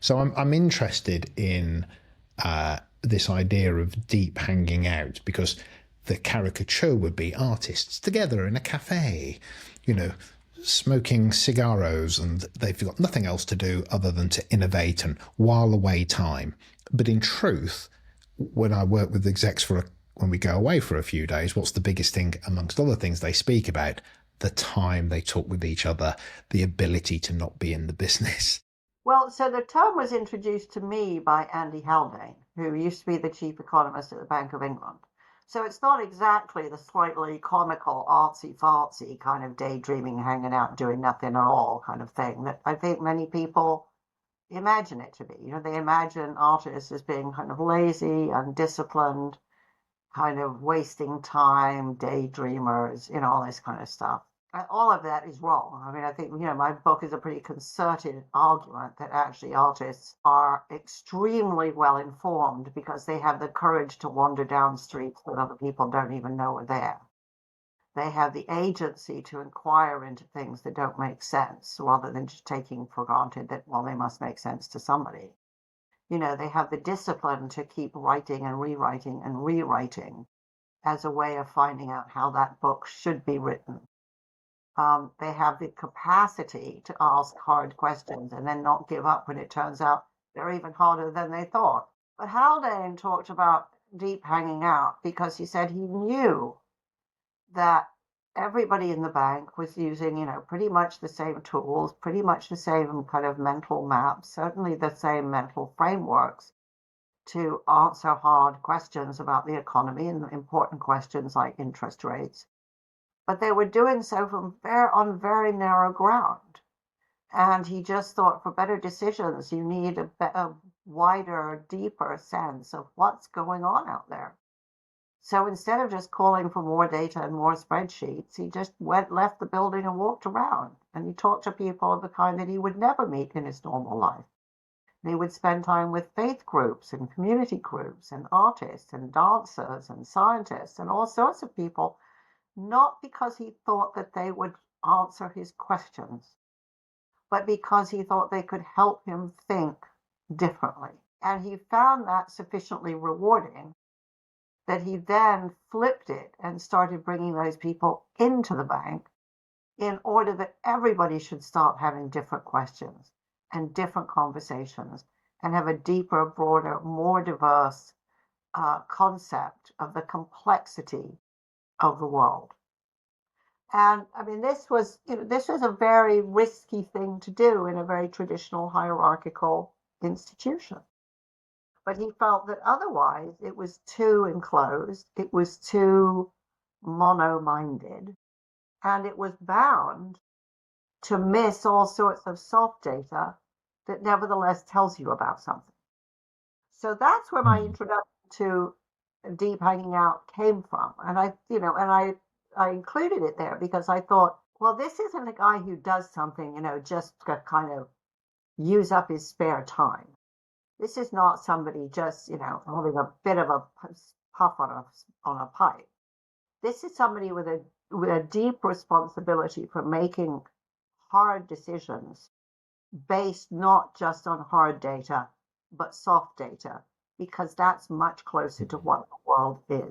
So I'm interested in this idea of deep hanging out, because the caricature would be artists together in a cafe, you know, smoking cigarros, and they've got nothing else to do other than to innovate and while away time. But in truth, when I work with execs when we go away for a few days, what's the biggest thing amongst other things they speak about? The time they talk with each other, the ability to not be in the business. Well, so the term was introduced to me by Andy Haldane, who used to be the chief economist at the Bank of England. So it's not exactly the slightly comical, artsy-fartsy kind of daydreaming, hanging out, doing nothing at all kind of thing that I think many people imagine it to be. You know, they imagine artists as being kind of lazy, undisciplined, kind of wasting time, daydreamers, all this kind of stuff. And all of that is wrong. I mean, I think, my book is a pretty concerted argument that actually artists are extremely well informed because they have the courage to wander down streets that other people don't even know are there. They have the agency to inquire into things that don't make sense rather than just taking for granted that, well, they must make sense to somebody. They have the discipline to keep writing and rewriting as a way of finding out how that book should be written. They have the capacity to ask hard questions and then not give up when it turns out they're even harder than they thought. But Haldane talked about deep hanging out because he said he knew that everybody in the bank was using, pretty much the same tools, pretty much the same kind of mental maps, certainly the same mental frameworks to answer hard questions about the economy and important questions like interest rates. But they were doing so on very narrow ground. And he just thought for better decisions, you need a wider, deeper sense of what's going on out there. So instead of just calling for more data and more spreadsheets, he just left the building and walked around. And he talked to people of the kind that he would never meet in his normal life. And he would spend time with faith groups and community groups and artists and dancers and scientists and all sorts of people, not because he thought that they would answer his questions, but because he thought they could help him think differently. And he found that sufficiently rewarding that he then flipped it and started bringing those people into the bank in order that everybody should start having different questions and different conversations and have a deeper, broader, more diverse concept of the complexity of the world. And I mean, this was a very risky thing to do in a very traditional hierarchical institution. But he felt that otherwise it was too enclosed, it was too mono-minded, and it was bound to miss all sorts of soft data that nevertheless tells you about something. So that's where my introduction to deep hanging out came from. And I included it there because I thought, well, this isn't a guy who does something, just to kind of use up his spare time. This is not somebody just, having a bit of a puff on a pipe. This is somebody with a deep responsibility for making hard decisions based not just on hard data, but soft data, because that's much closer to what the world is.